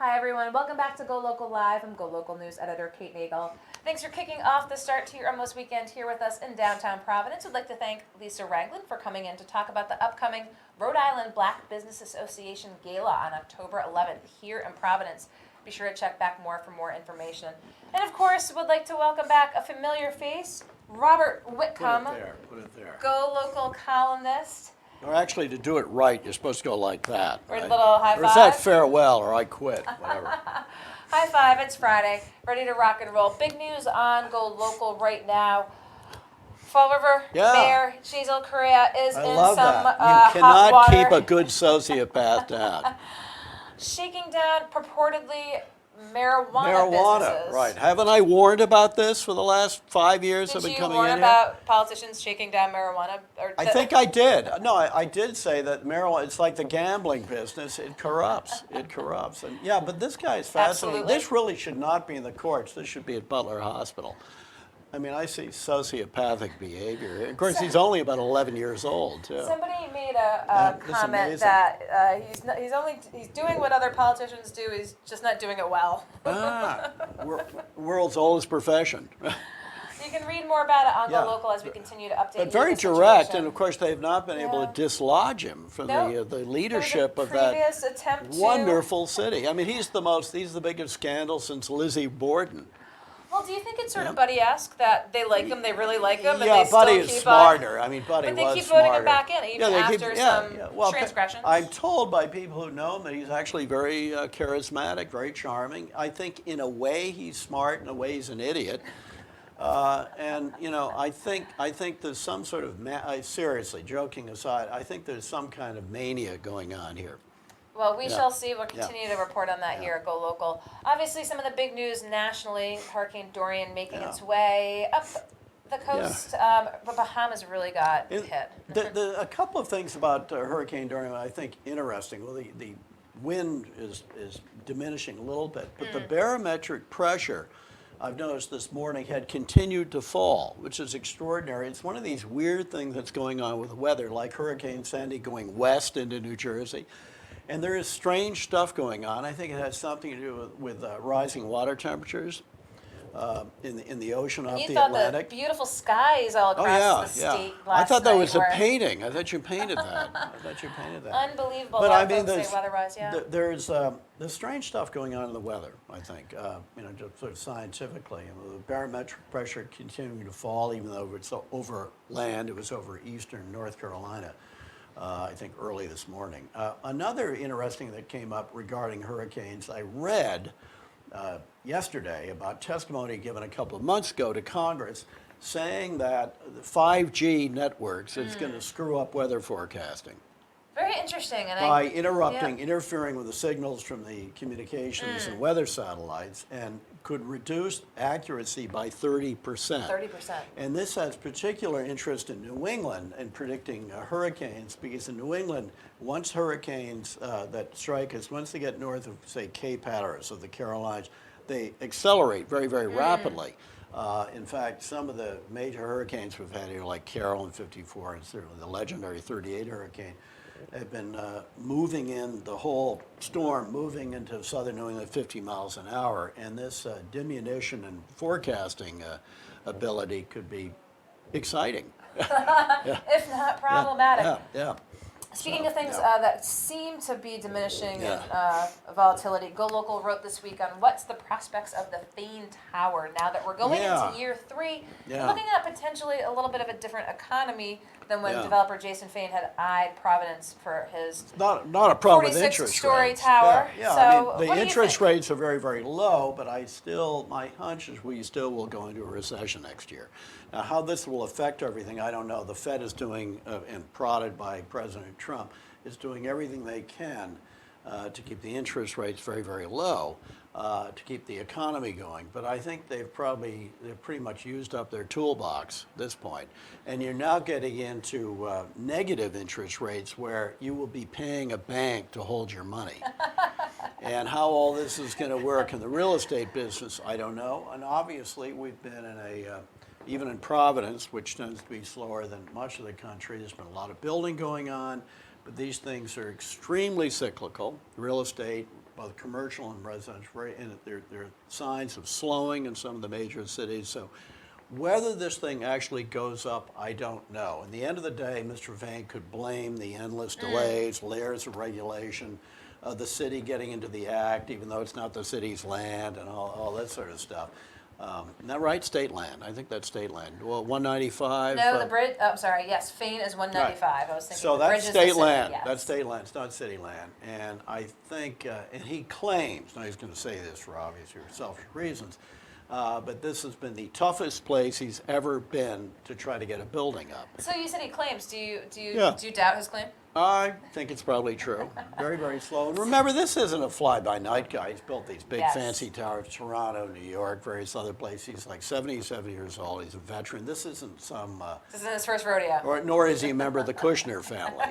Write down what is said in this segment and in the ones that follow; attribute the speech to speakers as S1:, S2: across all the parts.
S1: Hi everyone, welcome back to Go Local Live. I'm Go Local News Editor Kate Nagel. Thanks for kicking off the start to your almost weekend here with us in downtown Providence. We'd like to thank Lisa Ragland for coming in to talk about the upcoming Rhode Island Black Business Association Gala on October 11th here in Providence. Be sure to check back for more information. And of course, we'd like to welcome back a familiar face, Robert Whitcomb,
S2: Put it there.
S1: Go Local columnist.
S2: Or actually, to do it right, you're supposed to go like that.
S1: Or a
S2: right?
S1: little high
S2: Or is that
S1: five.
S2: farewell, or I quit, whatever.
S1: High five, it's Friday, ready to rock and roll. Big news on Go Local right now. Fall River Mayor Shazel Correa is
S2: I
S1: in
S2: love
S1: some
S2: that. You
S1: hot
S2: cannot
S1: water.
S2: keep a good sociopath down.
S1: Shaking down purportedly marijuana businesses.
S2: Right. Haven't I warned about this for the last 5 years I've been
S1: Did you
S2: coming
S1: warn
S2: in here?
S1: about politicians shaking down marijuana?
S2: I think I did. No, I did say that marijuana, it's like the gambling business. It corrupts. It corrupts. And yeah, but this guy is fascinating.
S1: Absolutely.
S2: This really should not be in the courts. This should be at Butler Hospital. I mean, I see sociopathic behavior. Of course, he's only about 11 years old, too.
S1: Somebody made a
S2: That is
S1: comment
S2: amazing.
S1: that he's doing what other politicians do. He's just not doing it well.
S2: World's oldest profession.
S1: You can read more about it on
S2: Yeah.
S1: Go Local as we continue to update you
S2: But very
S1: with the
S2: direct,
S1: situation.
S2: and of course they've not been able to dislodge him from
S1: No.
S2: the leadership
S1: There
S2: of
S1: was a
S2: that
S1: previous attempt to-
S2: wonderful city. I mean, he's the biggest scandal since Lizzie Borden.
S1: Well, do you think it's sort of Buddy-esque that they like him, they really like him, and
S2: Yeah,
S1: they
S2: Buddy
S1: still
S2: is
S1: keep
S2: smarter. I mean, Buddy
S1: But they
S2: was
S1: keep
S2: smarter.
S1: voting him back in, even after some
S2: Well,
S1: transgressions?
S2: I'm told by people who know him that he's actually very charismatic, very charming. I think in a way he's smart, in a way he's an idiot. And you know, I think there's some sort of seriously, joking aside, I think there's some kind of mania going on here.
S1: Well, we
S2: Yeah.
S1: shall see. We'll continue to report on that here at Go Local. Obviously, some of the big news nationally, Hurricane Dorian making its way up the coast, but Bahamas really got hit.
S2: A couple of things about Hurricane Dorian I think interesting. Well, the wind is diminishing a little bit, but the barometric pressure, I've noticed this morning, had continued to fall, which is extraordinary. It's one of these weird things that's going on with the weather, like Hurricane Sandy going west into New Jersey. And there is strange stuff going on. I think it has something to do with rising water temperatures in the ocean off
S1: You
S2: the
S1: thought
S2: Atlantic.
S1: the beautiful skies all across the state last
S2: I thought that
S1: night
S2: was a
S1: were
S2: painting. I thought you painted that.
S1: unbelievable.
S2: But
S1: A lot
S2: I
S1: of
S2: mean,
S1: folks say weather-wise, yeah.
S2: there's strange stuff going on in the weather, I think, you know, just sort of scientifically. You know, the barometric pressure continuing to fall, even though it's over land. It was over eastern North Carolina, I think, early this morning. Another interesting that came up regarding hurricanes, I read yesterday about testimony given a couple of months ago to Congress saying that the 5G networks is going to screw up weather forecasting.
S1: Very interesting. And
S2: By interfering with the signals from the communications and weather satellites, and could reduce accuracy by 30%.
S1: 30%.
S2: And this has particular interest in New England in predicting hurricanes, because in New England, once hurricanes that strike us, once they get north of, say, Cape Hatteras of the Carolinas, they accelerate very, very rapidly. In fact, some of the major hurricanes we've had here, like Carol in '54, and certainly the legendary '38 hurricane, have been moving in, the whole storm moving into southern New England at 50 miles an hour. And this diminution in forecasting ability could be exciting.
S1: If not problematic.
S2: Yeah.
S1: Speaking of things that seem to be diminishing in volatility, Go Local wrote this week on what's the prospects of the Thane Tower now that we're going into year 3, and looking at potentially a little bit of a different economy than when developer Jason Fain had eyed Providence for his
S2: not a problem with interest
S1: 46-story
S2: rates.
S1: tower.
S2: Yeah,
S1: So
S2: I mean,
S1: what
S2: the
S1: do you
S2: interest
S1: think?
S2: rates are very, very low, but my hunch is we still will go into a recession next year. Now, how this will affect everything, I don't know. The Fed is doing, and prodded by President Trump, is doing everything they can to keep the interest rates very, very low, to keep the economy going. But I think they've pretty much used up their toolbox at this point. And you're now getting into negative interest rates where you will be paying a bank to hold your money. And how all this is going to work in the real estate business, I don't know. And obviously, we've been in even in Providence, which tends to be slower than much of the country, there's been a lot of building going on. But these things are extremely cyclical. Real estate, both commercial and residential, and there are signs of slowing in some of the major cities. So whether this thing actually goes up, I don't know. In the end of the day, Mr. Vane could blame the endless delays, layers of regulation, the city getting into the act, even though it's not the city's land, and all that sort of stuff. Isn't that right? State land. I think that's state land. Well, 195.
S1: No, the bridge, oh, sorry, yes, Fane is 195. I was thinking
S2: So
S1: the bridge
S2: that's
S1: is the
S2: state
S1: city,
S2: land.
S1: yes.
S2: That's state land. It's not city land. And I think, and he claims, now he's going to say this for obviously selfish reasons, but this has been the toughest place he's ever been to try to get a building up.
S1: So you said he claims. Do you
S2: Yeah.
S1: doubt his claim?
S2: I think it's probably true. Very, very slow. And remember, this isn't a fly-by-night guy. He's built these big,
S1: Yes.
S2: fancy towers, Toronto, New York, various other places. He's like 77 years old. He's a veteran. This isn't some,
S1: This isn't his first rodeo.
S2: nor is he a member of the Kushner family.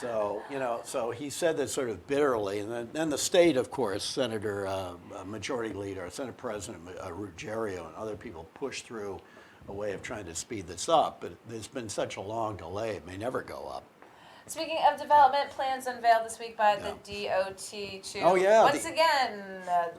S2: So, so he said this sort of bitterly. And then the state, of course, Senator, Majority Leader, Senate President Ruggiero and other people pushed through a way of trying to speed this up. But there's been such a long delay, it may never go up.
S1: Speaking of development, plans unveiled this week by the DOT to once again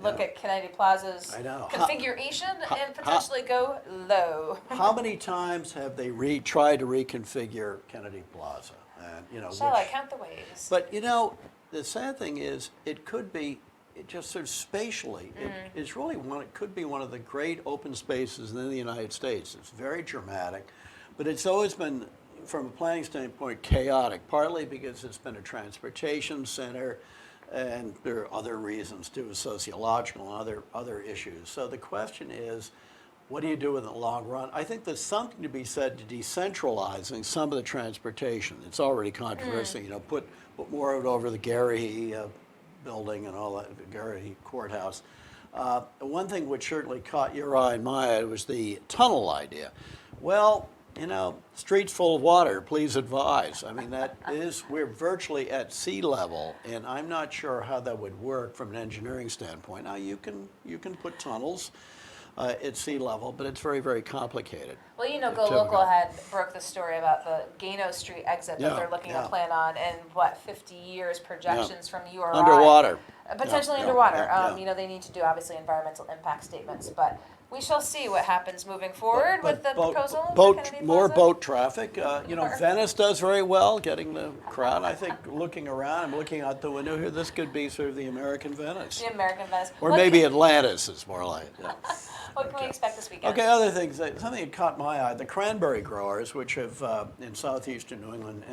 S1: look at Kennedy Plaza's configuration and potentially go low.
S2: How many times have they tried to reconfigure Kennedy Plaza? And
S1: Shall I count the ways?
S2: But the sad thing is, it could be just sort of spatially. It's really it could be one of the great open spaces in the United States. It's very dramatic, but it's always been, from a planning standpoint, chaotic, partly because it's been a transportation center, and there are other reasons too, sociological and other issues. So the question is, what do you do in the long run? I think there's something to be said to decentralizing some of the transportation. It's already controversial, put more of it over the Gary building and all that, Gary Courthouse. One thing which certainly caught your eye and my eye was the tunnel idea. Well, streets full of water, please advise. I mean, we're virtually at sea level, and I'm not sure how that would work from an engineering standpoint. Now, you can put tunnels at sea level, but it's very, very complicated.
S1: Well, GoLocal broke the story about the Gano Street exit that they're looking to plan on in, 50 years projections from URI.
S2: Underwater.
S1: Potentially underwater. They need to do, obviously, environmental impact statements, but we shall see what happens moving forward with the proposal.
S2: More boat traffic. Venice does very well getting the crowd. I think looking around, I'm looking out the window here, this could be sort of the American Venice.
S1: The American Venice.
S2: Or maybe Atlantis is more like it.
S1: What can we expect this weekend?
S2: Okay, other things. Something that caught my eye, the cranberry growers, which have in southeastern New England,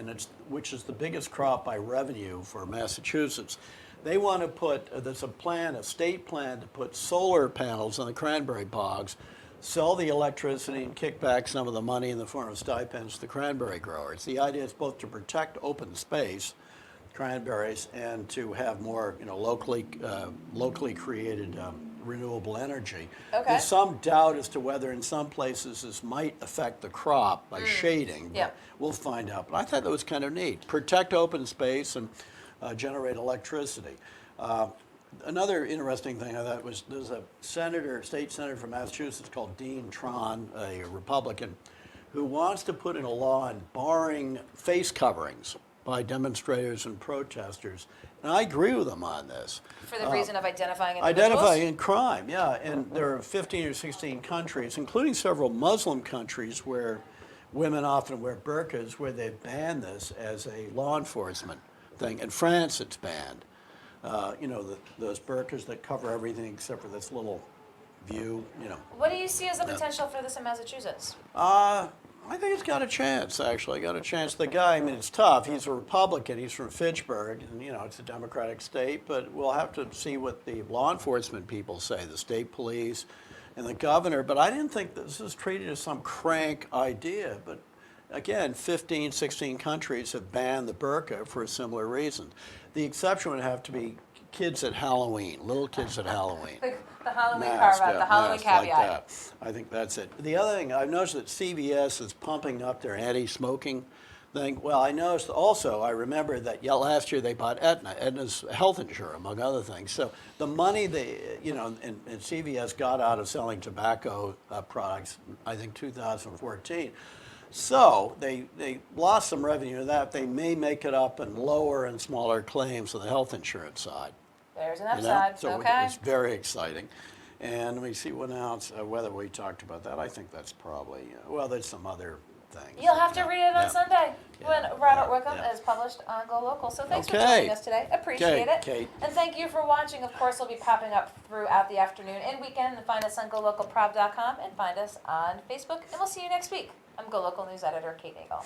S2: which is the biggest crop by revenue for Massachusetts. They want to put, there's a state plan to put solar panels on the cranberry bogs, sell the electricity and kick back some of the money in the form of stipends to the cranberry growers. The idea is both to protect open space, cranberries, and to have more locally created renewable energy.
S1: Okay.
S2: There's some doubt as to whether in some places this might affect the crop by shading. But we'll find out. But I thought that was kind of neat. Protect open space and generate electricity. Another interesting thing I thought was there's a state senator from Massachusetts called Dean Tron, a Republican, who wants to put in a law on barring face coverings by demonstrators and protesters. And I agree with him on this.
S1: For the reason of identifying individuals?
S2: Identifying crime, yeah. And there are 15 or 16 countries, including several Muslim countries, where women often wear burqas, where they've banned this as a law enforcement thing. In France, it's banned. Those burqas that cover everything except for this little view,
S1: What do you see as the potential for this in Massachusetts?
S2: I think it's got a chance, actually. Got a chance. The guy, it's tough. He's a Republican. He's from Fitchburg, and, it's a Democratic state, but we'll have to see what the law enforcement people say, the state police and the governor. But I didn't think this was treated as some crank idea. But again, 15, 16 countries have banned the burqa for a similar reason. The exception would have to be kids at Halloween, little kids at Halloween.
S1: The Halloween carve-out, the Halloween caveat.
S2: Like that. I think that's it. The other thing, I've noticed that CVS is pumping up their anti-smoking thing. Well, I noticed also, I remember that last year they bought Aetna's health insurance, among other things. So the money and CVS got out of selling tobacco products, I think 2014. So they lost some revenue in that. They may make it up in lower and smaller claims on the health insurance side.
S1: There's an
S2: you know?
S1: upside.
S2: So
S1: Okay.
S2: it's very exciting. And let me see what else, whether we talked about that. I think that's probably, well, there's some other things.
S1: You'll have to
S2: Yeah,
S1: read it on
S2: yeah.
S1: Sunday when
S2: Yeah,
S1: Robert
S2: yeah,
S1: Whitcomb
S2: yeah.
S1: is published on GoLocal. So thanks for
S2: Okay.
S1: joining us today. Appreciate
S2: Okay,
S1: it.
S2: Kate.
S1: And thank you for watching. Of course, we'll be popping up throughout the afternoon and weekend. And find us on GoLocalProb.com and find us on Facebook. And we'll see you next week. I'm GoLocal News Editor Kate Nagel.